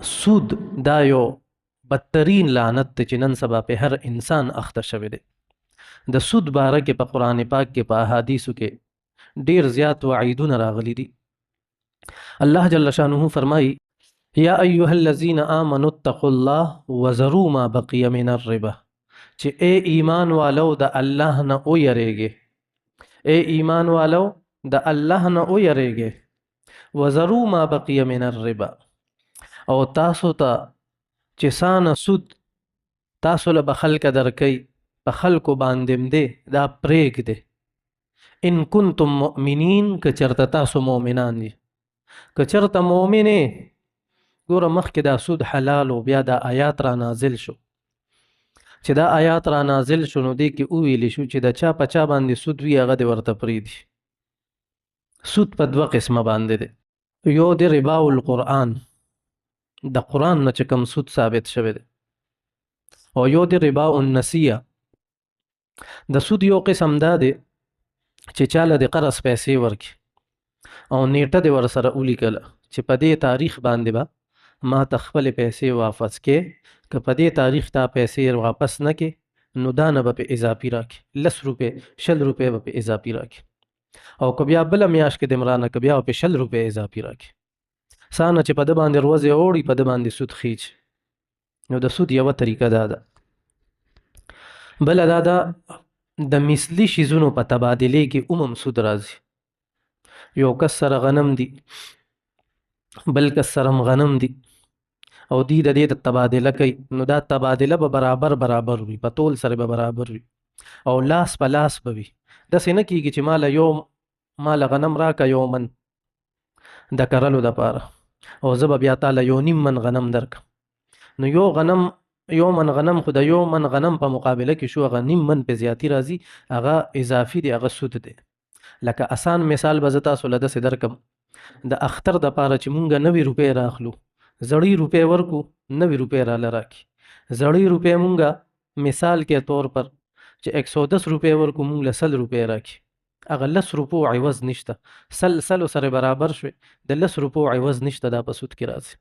سود دا یو بدترین لعنت دی چې نن سبا په هر انسان اخته شوی دی. د سود باره کې په قرآن پاک کې په احادیثو کې ډیر زیات وعیدونه راغلي دي. الله جل شانه فرمایي یا ایها الذین آمنوا اتقوا الله وذروا ما بقي من الربا، چې اے ایمان والو د الله نه ویریږئ، اے ایمان والو د الله نه ویریږئ، وذروا ما بقي من الربا، او تاسو ته چې سانه سود تاسو له به خلکه درکوي په خلکو باندې دی دا پرېږدئ، ان کنتم مؤمنین، که چېرته تاسو مؤمنان دي. که چېرته مؤمن یې ګوره مخکې دا سود حلال و، بیا دا آیات را نازل شو. چې دا آیات را نازل شو نو دې کې وویلی شو چې د چا په چا باندې سود وي هغه دې ورته پرېږدي. سود په دوه قسمه باندې دی، یو د ربا القرآن، د قرآن نه چې کوم سود ثابت شوی دی، او یو د ربا النسیه. د سود یو قسم دا دی چې چاله د قرض پیسې ورکړي او نیټه دې ورسره ولیکله چې په دې تاریخ باندې به ما ته خپلې پیسې واپس کې، که په دې تاریخ تا پیسې واپس نه کې نو دا نه به پې اضافي راکړي، 10 روپۍ 20 روپۍ به پې اضافي راکړي، او که بیا بله میاشت کې دې مرانه که بیا به پې 20 روپۍ اضافي راکړي. سانه چې په ده باندې روزې اوړي په ده باندې سود خیچ. نو د سود یوه طریقه دا ده. بله دا ده د مثلي شیزونو په تبادلې کې سود راځي. یو کس سره غنم دي، بل کس سره غنم دي، او دی د دې د تبادله کوي، نو دا تبادله به برابر وي، په تول سره به برابر وي، او لاس په لاس به وي. داسې نه کېږي چې ماله غنم راکه یو من د کرلو دپاره، او زه به بیا تاله 1.5 من غنم درکم. نو یو من غنم خو د یو من غنم په مقابله کې شو، هغه 1.5 من په زیاتی راځي، هغه اضافي دی، هغه سود دی. لکه آسان مثال به زه تاسو له داسې درکم، د اختر دپاره چې مونږ 90 روپۍ راخلو، زړی روپۍ ورکو 90 روپۍ راله راکړي. زړی روپۍ مونږه مثال کې طور پر چې 110 روپۍ ورکو مونږ له 100 روپۍ راکړي، هغه 10 روپو عوض نشته، سلو سره برابر شوی، د 10 روپو عوض نشته، دا په سود کې راځي.